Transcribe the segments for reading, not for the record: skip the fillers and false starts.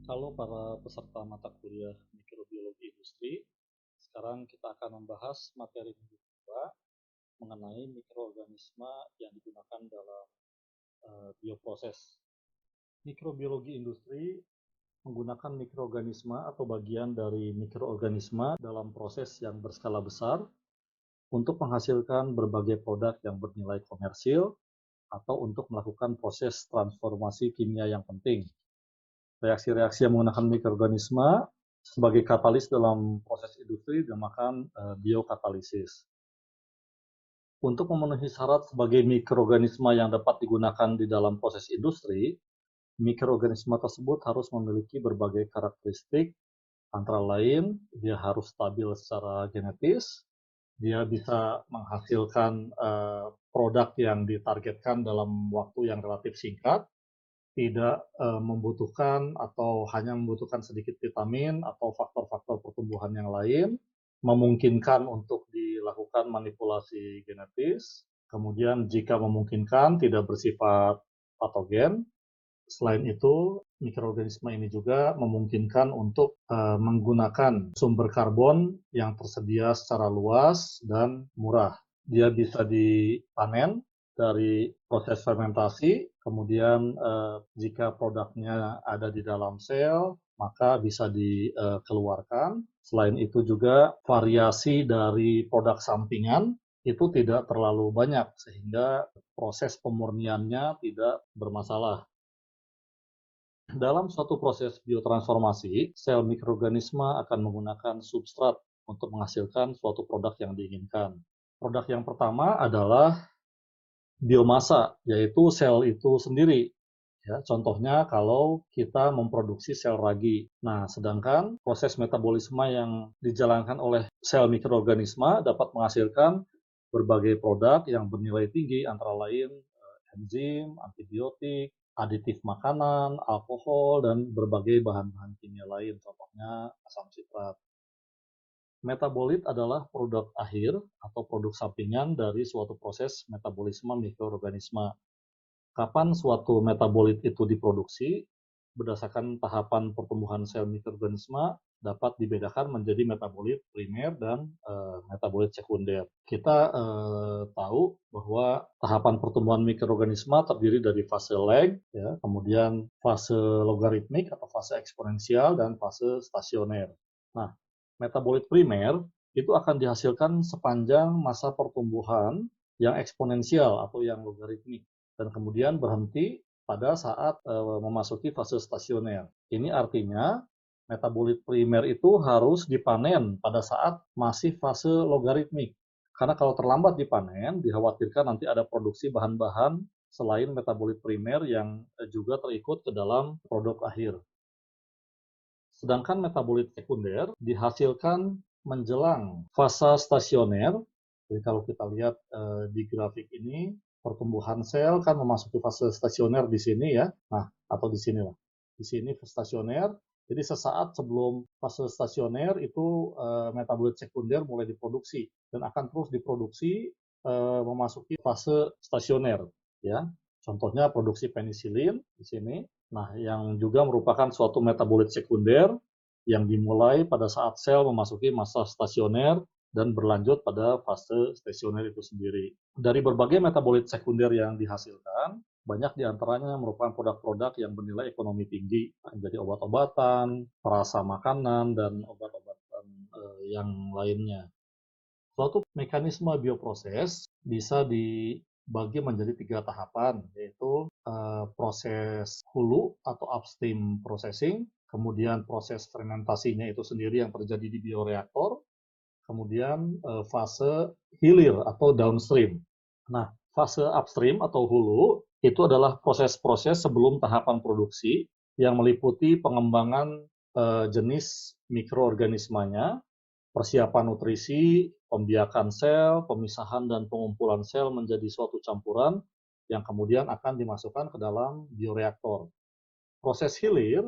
Halo para peserta mata kuliah Mikrobiologi Industri. Sekarang kita akan membahas materi minggu kedua mengenai mikroorganisme yang digunakan dalam bioproses. Mikrobiologi industri menggunakan mikroorganisme atau bagian dari mikroorganisme dalam proses yang berskala besar untuk menghasilkan berbagai produk yang bernilai komersil atau untuk melakukan proses transformasi kimia yang penting. Reaksi-reaksi yang menggunakan mikroorganisme sebagai katalis dalam proses industri dinamakan biokatalisis. Untuk memenuhi syarat sebagai mikroorganisme yang dapat digunakan di dalam proses industri, mikroorganisme tersebut harus memiliki berbagai karakteristik, antara lain dia harus stabil secara genetis, dia bisa menghasilkan produk yang ditargetkan dalam waktu yang relatif singkat, tidak membutuhkan atau hanya membutuhkan sedikit vitamin atau faktor-faktor pertumbuhan yang lain, memungkinkan untuk dilakukan manipulasi genetis, kemudian jika memungkinkan tidak bersifat patogen. Selain itu, mikroorganisme ini juga memungkinkan untuk menggunakan sumber karbon yang tersedia secara luas dan murah. Dia bisa dipanen dari proses fermentasi, kemudian jika produknya ada di dalam sel, maka bisa dikeluarkan. Selain itu juga variasi dari produk sampingan itu tidak terlalu banyak, sehingga proses pemurniannya tidak bermasalah. Dalam suatu proses biotransformasi, sel mikroorganisme akan menggunakan substrat untuk menghasilkan suatu produk yang diinginkan. Produk yang pertama adalah biomasa, yaitu sel itu sendiri. Ya, contohnya kalau kita memproduksi sel ragi. Nah, sedangkan proses metabolisme yang dijalankan oleh sel mikroorganisme dapat menghasilkan berbagai produk yang bernilai tinggi, antara lain enzim, antibiotik, aditif makanan, alkohol, dan berbagai bahan-bahan kimia lain, contohnya asam sitrat. Metabolit adalah produk akhir atau produk sampingan dari suatu proses metabolisme mikroorganisme. Kapan suatu metabolit itu diproduksi, berdasarkan tahapan pertumbuhan sel mikroorganisme dapat dibedakan menjadi metabolit primer dan metabolit sekunder. Kita tahu bahwa tahapan pertumbuhan mikroorganisme terdiri dari fase lag, ya, kemudian fase logaritmik atau fase eksponensial, dan fase stasioner. Nah, metabolit primer itu akan dihasilkan sepanjang masa pertumbuhan yang eksponensial atau yang logaritmik, dan kemudian berhenti pada saat memasuki fase stasioner. Ini artinya metabolit primer itu harus dipanen pada saat masih fase logaritmik. Karena kalau terlambat dipanen, dikhawatirkan nanti ada produksi bahan-bahan selain metabolit primer yang juga terikut ke dalam produk akhir. Sedangkan metabolit sekunder dihasilkan menjelang fase stasioner. Jadi kalau kita lihat di grafik ini, pertumbuhan sel kan memasuki fase stasioner di sini ya. Nah, atau di sini lah. Di sini stasioner. Jadi sesaat sebelum fase stasioner itu metabolit sekunder mulai diproduksi dan akan terus diproduksi memasuki fase stasioner ya. Contohnya produksi penisilin di sini. Nah, yang juga merupakan suatu metabolit sekunder yang dimulai pada saat sel memasuki masa stasioner dan berlanjut pada fase stasioner itu sendiri. Dari berbagai metabolit sekunder yang dihasilkan, banyak diantaranya merupakan produk-produk yang bernilai ekonomi tinggi, menjadi obat-obatan, perasa makanan, dan obat-obatan yang lainnya. Suatu mekanisme bioproses bisa dibagi menjadi 3 tahapan, yaitu proses hulu atau upstream processing, kemudian proses fermentasinya itu sendiri yang terjadi di bioreaktor, kemudian fase hilir atau downstream. Nah, fase upstream atau hulu itu adalah proses-proses sebelum tahapan produksi yang meliputi pengembangan jenis mikroorganismenya, persiapan nutrisi, pembiakan sel, pemisahan dan pengumpulan sel menjadi suatu campuran yang kemudian akan dimasukkan ke dalam bioreaktor. Proses hilir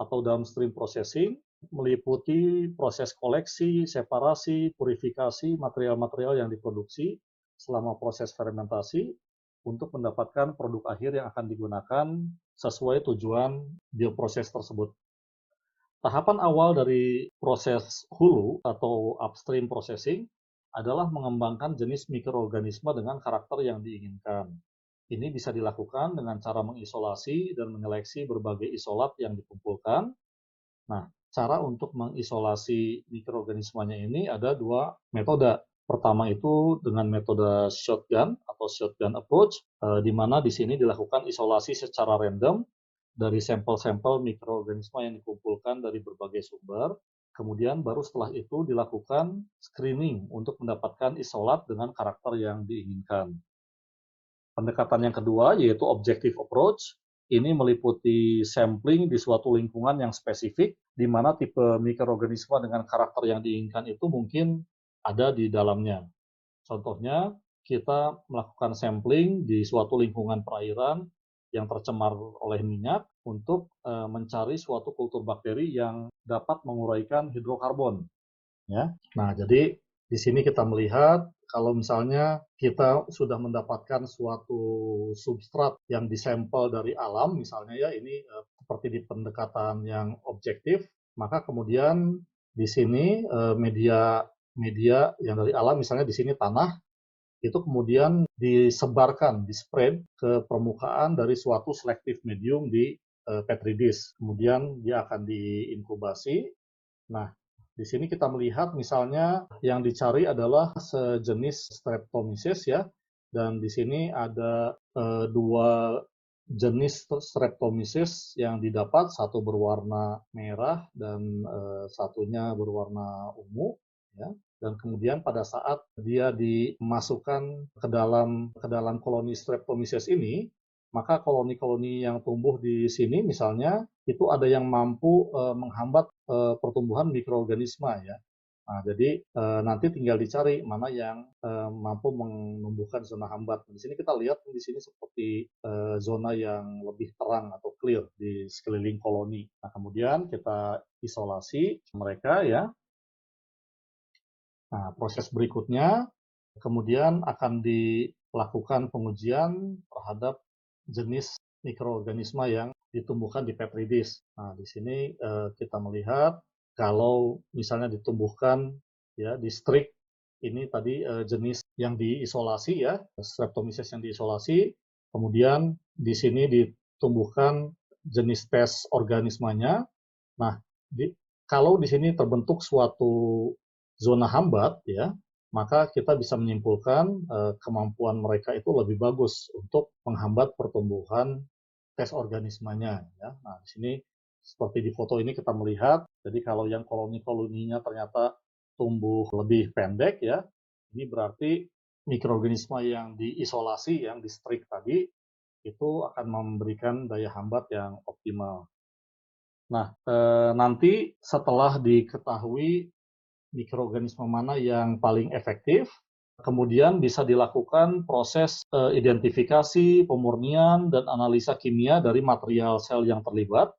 atau downstream processing meliputi proses koleksi, separasi, purifikasi material-material yang diproduksi selama proses fermentasi untuk mendapatkan produk akhir yang akan digunakan sesuai tujuan bioproses tersebut. Tahapan awal dari proses hulu atau upstream processing adalah mengembangkan jenis mikroorganisme dengan karakter yang diinginkan. Ini bisa dilakukan dengan cara mengisolasi dan menyeleksi berbagai isolat yang dikumpulkan. Nah, cara untuk mengisolasi mikroorganismenya ini ada dua metode. Pertama itu dengan metode shotgun atau shotgun approach, di mana di sini dilakukan isolasi secara random dari sampel-sampel mikroorganisme yang dikumpulkan dari berbagai sumber. Kemudian baru setelah itu dilakukan screening untuk mendapatkan isolat dengan karakter yang diinginkan. Pendekatan yang kedua yaitu objective approach. Ini meliputi sampling di suatu lingkungan yang spesifik, di mana tipe mikroorganisme dengan karakter yang diinginkan itu mungkin ada di dalamnya. Contohnya, kita melakukan sampling di suatu lingkungan perairan yang tercemar oleh minyak untuk mencari suatu kultur bakteri yang dapat menguraikan hidrokarbon. Ya. Nah, jadi di sini kita melihat kalau misalnya kita sudah mendapatkan suatu substrat yang disampel dari alam, misalnya ya ini seperti di pendekatan yang objektif, maka kemudian di sini media media yang dari alam, misalnya di sini tanah, itu kemudian disebarkan, di-spread ke permukaan dari suatu selective medium di Petri dish. Kemudian dia akan diinkubasi. Nah, di sini kita melihat misalnya yang dicari adalah sejenis Streptomyces ya, dan di sini ada dua jenis Streptomyces yang didapat, satu berwarna merah dan satunya berwarna ungu, ya. Dan kemudian pada saat dia dimasukkan ke dalam koloni Streptomyces ini, maka koloni-koloni yang tumbuh di sini misalnya itu ada yang mampu menghambat pertumbuhan mikroorganisme ya. Nah, jadi nanti tinggal dicari mana yang mampu menumbuhkan zona hambat. Di sini kita lihat di sini seperti zona yang lebih terang atau clear di sekeliling koloni. Nah, kemudian kita isolasi mereka ya. Nah, proses berikutnya kemudian akan dilakukan pengujian terhadap jenis mikroorganisme yang ditumbuhkan di Petri dish. Nah, di sini kita melihat kalau misalnya ditumbuhkan ya di strik ini tadi jenis yang diisolasi ya, Streptomyces yang diisolasi, kemudian di sini ditumbuhkan jenis tes organismenya. Nah, kalau di sini terbentuk suatu zona hambat ya, maka kita bisa menyimpulkan kemampuan mereka itu lebih bagus untuk menghambat pertumbuhan tes organismenya ya. Nah, di sini seperti di foto ini kita melihat, jadi kalau yang koloni-koloninya ternyata tumbuh lebih pendek ya, ini berarti mikroorganisme yang diisolasi, yang di strik tadi, itu akan memberikan daya hambat yang optimal. Nah, nanti setelah diketahui mikroorganisme mana yang paling efektif, kemudian bisa dilakukan proses identifikasi, pemurnian, dan analisa kimia dari material sel yang terlibat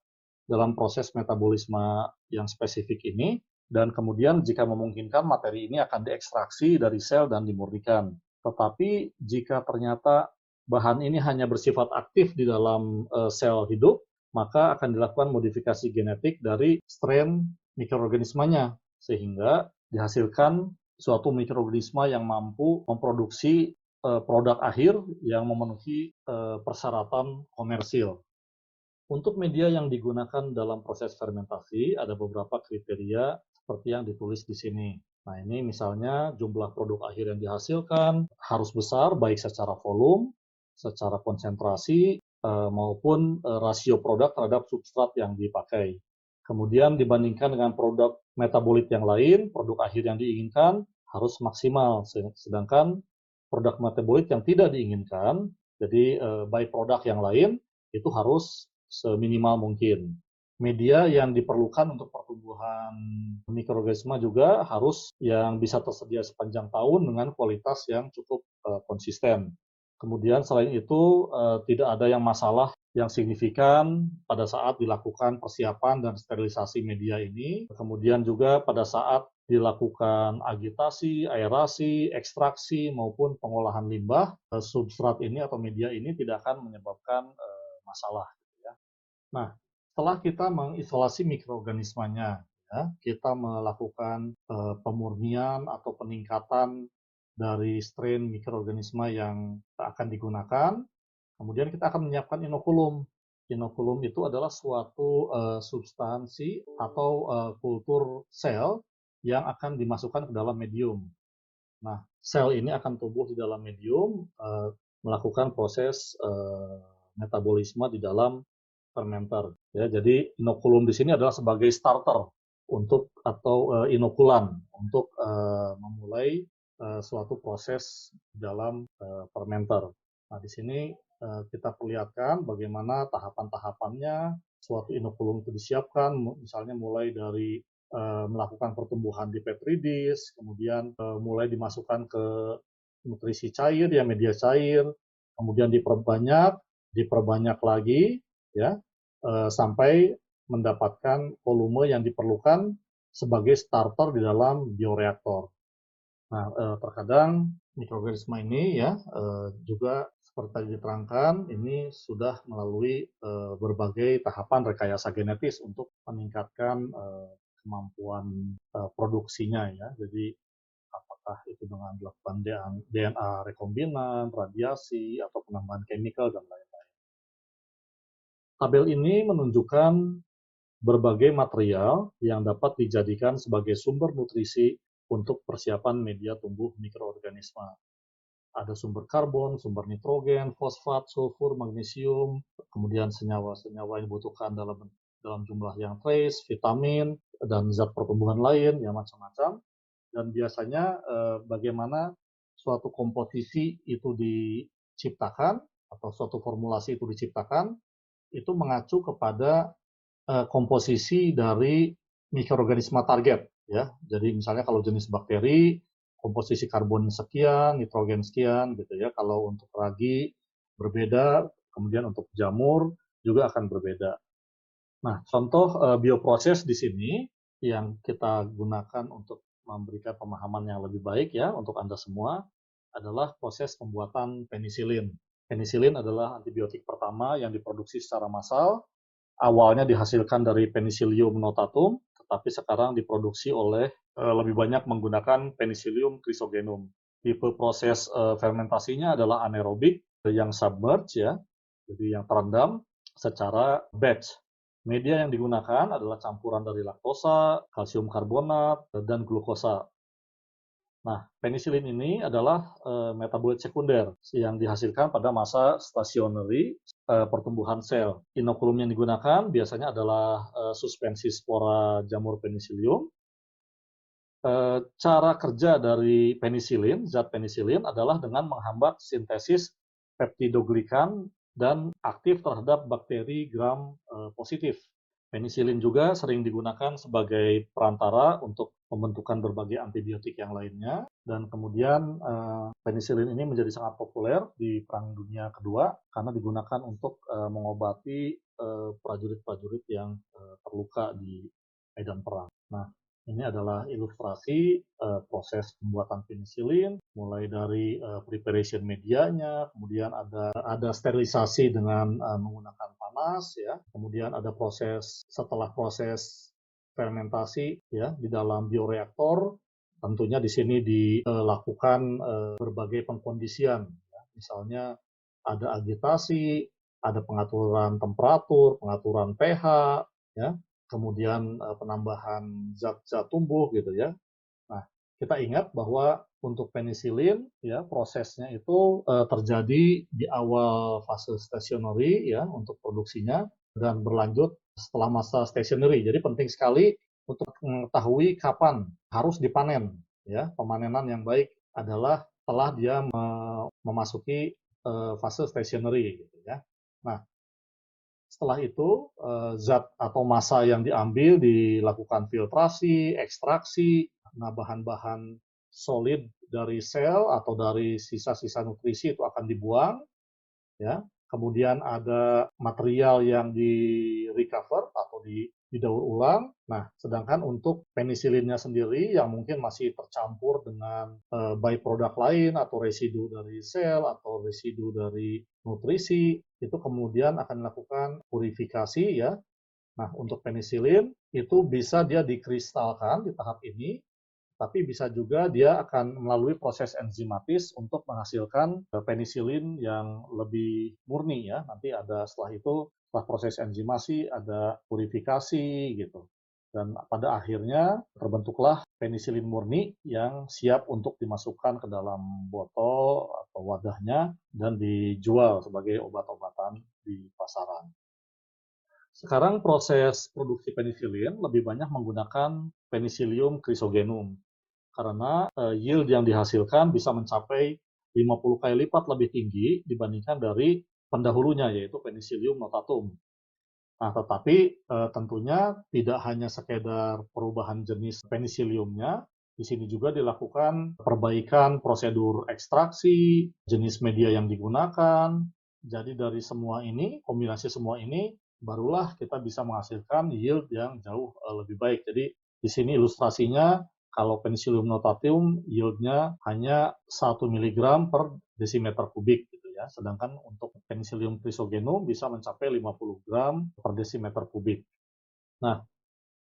dalam proses metabolisme yang spesifik ini, dan kemudian jika memungkinkan materi ini akan diekstraksi dari sel dan dimurnikan. Tetapi jika ternyata bahan ini hanya bersifat aktif di dalam sel hidup, maka akan dilakukan modifikasi genetik dari strain mikroorganismenya, sehingga dihasilkan suatu mikroorganisme yang mampu memproduksi produk akhir yang memenuhi persyaratan komersil. Untuk media yang digunakan dalam proses fermentasi, ada beberapa kriteria seperti yang ditulis di sini. Nah, ini misalnya jumlah produk akhir yang dihasilkan harus besar, baik secara volume, secara konsentrasi, maupun rasio produk terhadap substrat yang dipakai. Kemudian dibandingkan dengan produk metabolit yang lain, produk akhir yang diinginkan harus maksimal, sedangkan produk metabolit yang tidak diinginkan, jadi byproduct yang lain, itu harus seminimal mungkin. Media yang diperlukan untuk pertumbuhan mikroorganisme juga harus yang bisa tersedia sepanjang tahun dengan kualitas yang cukup konsisten. Kemudian selain itu tidak ada yang masalah yang signifikan pada saat dilakukan persiapan dan sterilisasi media ini. Kemudian juga pada saat dilakukan agitasi, aerasi, ekstraksi maupun pengolahan limbah, substrat ini atau media ini tidak akan menyebabkan masalah. Nah, Setelah kita mengisolasi mikroorganismanya, ya, kita melakukan pemurnian atau peningkatan dari strain mikroorganisma yang akan digunakan. Kemudian kita akan menyiapkan inokulum. Inokulum itu adalah suatu substansi atau kultur sel yang akan dimasukkan ke dalam medium. Nah, sel ini akan tumbuh di dalam medium, melakukan proses metabolisme di dalam fermenter. Ya, jadi inokulum di sini adalah sebagai starter untuk atau inokulan untuk memulai suatu proses dalam fermenter. Nah, di sini kita perlihatkan bagaimana tahapan-tahapannya suatu inokulum itu disiapkan, misalnya mulai dari melakukan pertumbuhan di petri dish, kemudian mulai dimasukkan ke nutrisi cair, ya media cair, kemudian diperbanyak lagi, ya sampai mendapatkan volume yang diperlukan sebagai starter di dalam bioreaktor. Nah, terkadang mikroorganisme ini ya juga seperti tadi diterangkan, ini sudah melalui berbagai tahapan rekayasa genetis untuk meningkatkan kemampuan produksinya ya. Jadi apakah itu dengan dilakukan DNA rekombinan, radiasi, atau penambahan chemical dan lain-lain. Tabel ini menunjukkan berbagai material yang dapat dijadikan sebagai sumber nutrisi untuk persiapan media tumbuh mikroorganisme. Ada sumber karbon, sumber nitrogen, fosfat, sulfur, magnesium, kemudian senyawa-senyawa yang dibutuhkan dalam jumlah yang trace, vitamin, dan zat pertumbuhan lain, ya macam-macam. Dan biasanya bagaimana suatu komposisi itu diciptakan atau suatu formulasi itu diciptakan, itu mengacu kepada komposisi dari mikroorganisme target ya. Jadi misalnya kalau jenis bakteri komposisi karbon sekian, nitrogen sekian gitu ya. Kalau untuk ragi berbeda, kemudian untuk jamur juga akan berbeda. Nah, contoh bioproses di sini yang kita gunakan untuk memberikan pemahaman yang lebih baik ya untuk Anda semua adalah proses pembuatan penisilin. Penisilin adalah antibiotik pertama yang diproduksi secara massal. Awalnya dihasilkan dari Penicillium notatum, tetapi sekarang diproduksi oleh lebih banyak menggunakan Penicillium chrysogenum. Tipe proses fermentasinya adalah anaerobik yang submerge ya, jadi yang terendam secara batch. Media yang digunakan adalah campuran dari laktosa, kalsium karbonat, dan glukosa. Nah, penisilin ini adalah metabolit sekunder yang dihasilkan pada masa stationary pertumbuhan sel. Inokulum yang digunakan biasanya adalah suspensi spora jamur penicillium. Cara kerja dari penisilin, zat penisilin adalah dengan menghambat sintesis peptidoglikan dan aktif terhadap bakteri gram positif. Penisilin juga sering digunakan sebagai perantara untuk pembentukan berbagai antibiotik yang lainnya, dan kemudian penisilin ini menjadi sangat populer di Perang Dunia Kedua karena digunakan untuk mengobati prajurit-prajurit yang terluka di medan perang. Nah, ini adalah ilustrasi proses pembuatan penisilin, mulai dari preparation medianya, kemudian ada sterilisasi dengan menggunakan panas, ya. Kemudian ada proses setelah proses fermentasi, ya, di dalam bioreaktor. Tentunya di sini dilakukan berbagai pengkondisian, ya. Misalnya ada agitasi, ada pengaturan temperatur, pengaturan pH, ya, kemudian penambahan zat-zat tumbuh gitu ya. Nah, kita ingat bahwa untuk penisilin ya prosesnya itu terjadi di awal fase stationary ya untuk produksinya dan berlanjut setelah masa stationary. Jadi penting sekali untuk mengetahui kapan harus dipanen ya. Pemanenan yang baik adalah setelah dia memasuki fase stationary gitu ya. Nah, setelah itu, zat atau massa yang diambil dilakukan filtrasi, ekstraksi. Nah, bahan-bahan solid dari sel atau dari sisa-sisa nutrisi itu akan dibuang, ya. Kemudian ada material yang di-recover atau didaur ulang. Nah, sedangkan untuk penisilinnya sendiri yang mungkin masih tercampur dengan byproduct lain atau residu dari sel atau residu dari nutrisi, itu kemudian akan dilakukan purifikasi ya, Nah, untuk penisilin itu bisa dia dikristalkan di tahap ini, tapi bisa juga dia akan melalui proses enzimatis untuk menghasilkan penisilin yang lebih murni ya. Nanti ada setelah itu, setelah proses enzimasi, ada purifikasi gitu. Dan pada akhirnya terbentuklah penisilin murni yang siap untuk dimasukkan ke dalam botol atau wadahnya dan dijual sebagai obat-obatan di pasaran. Sekarang proses produksi penisilin lebih banyak menggunakan Penicillium chrysogenum karena yield yang dihasilkan bisa mencapai 50 kali lipat lebih tinggi dibandingkan dari pendahulunya yaitu Penicillium notatum. Nah, tetapi tentunya tidak hanya sekedar perubahan jenis penicilliumnya, di sini juga dilakukan perbaikan prosedur ekstraksi, jenis media yang digunakan. Jadi dari semua ini, kombinasi semua ini, barulah kita bisa menghasilkan yield yang jauh lebih baik. Jadi di sini ilustrasinya, kalau Penicillium notatum yieldnya hanya 1 mg per desimeter kubik. Ya. Sedangkan untuk Penicillium chrysogenum bisa mencapai 50 gram per desimeter kubik. Nah,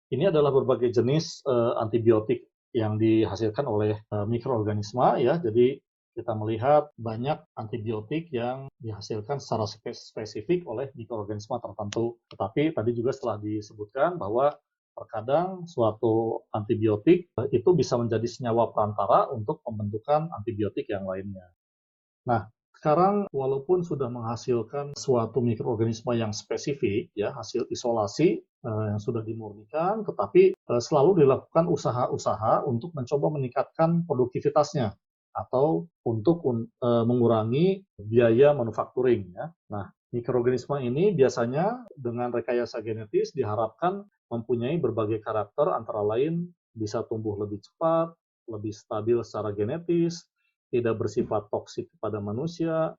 ini adalah berbagai jenis antibiotik yang dihasilkan oleh mikroorganisme ya. Jadi kita melihat banyak antibiotik yang dihasilkan secara spesifik oleh mikroorganisme tertentu. Tetapi tadi juga setelah disebutkan bahwa terkadang suatu antibiotik itu bisa menjadi senyawa perantara untuk pembentukan antibiotik yang lainnya. Nah, sekarang walaupun sudah menghasilkan suatu mikroorganisme yang spesifik, ya hasil isolasi yang sudah dimurnikan, tetapi selalu dilakukan usaha-usaha untuk mencoba meningkatkan produktivitasnya atau untuk mengurangi biaya manufacturing. Ya. Nah, mikroorganisme ini biasanya dengan rekayasa genetis diharapkan mempunyai berbagai karakter antara lain bisa tumbuh lebih cepat, lebih stabil secara genetis, tidak bersifat toksik kepada manusia,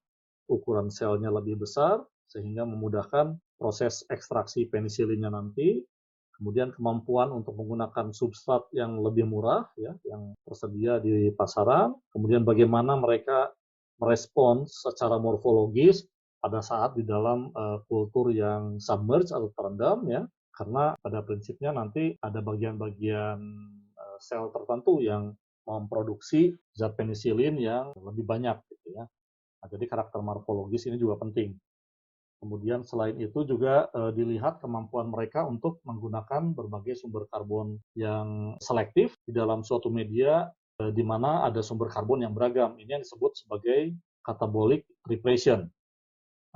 ukuran selnya lebih besar, sehingga memudahkan proses ekstraksi penisilinnya nanti, kemudian kemampuan untuk menggunakan substrat yang lebih murah, ya, yang tersedia di pasaran, kemudian bagaimana mereka merespons secara morfologis pada saat di dalam kultur yang submerged atau terendam, ya, karena pada prinsipnya nanti ada bagian-bagian sel tertentu yang memproduksi zat penisilin yang lebih banyak gitu ya. Nah, jadi karakter morfologis ini juga penting. Kemudian selain itu juga dilihat kemampuan mereka untuk menggunakan berbagai sumber karbon yang selektif di dalam suatu media di mana ada sumber karbon yang beragam. Ini yang disebut sebagai catabolic repression.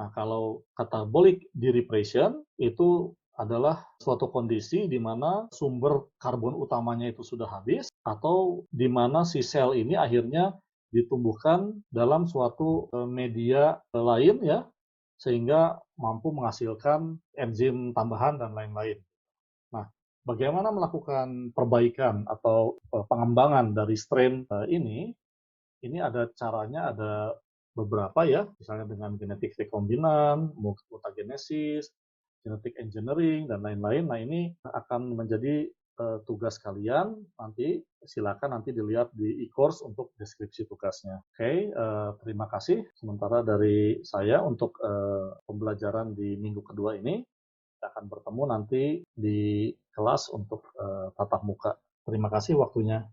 Nah, kalau catabolic derepression itu adalah suatu kondisi di mana sumber karbon utamanya itu sudah habis atau di mana si sel ini akhirnya ditumbuhkan dalam suatu media lain ya sehingga mampu menghasilkan enzim tambahan dan lain-lain. Nah, bagaimana melakukan perbaikan atau pengembangan dari strain ini? Ini ada caranya, ada beberapa ya, misalnya dengan genetik rekombinan, mutagenesis, genetic engineering, dan lain-lain. Nah, ini akan menjadi tugas kalian, nanti silakan nanti dilihat di e-course untuk deskripsi tugasnya. Oke, terima kasih. Sementara dari saya untuk pembelajaran di minggu kedua ini, kita akan bertemu nanti di kelas untuk tatap muka. Terima kasih waktunya.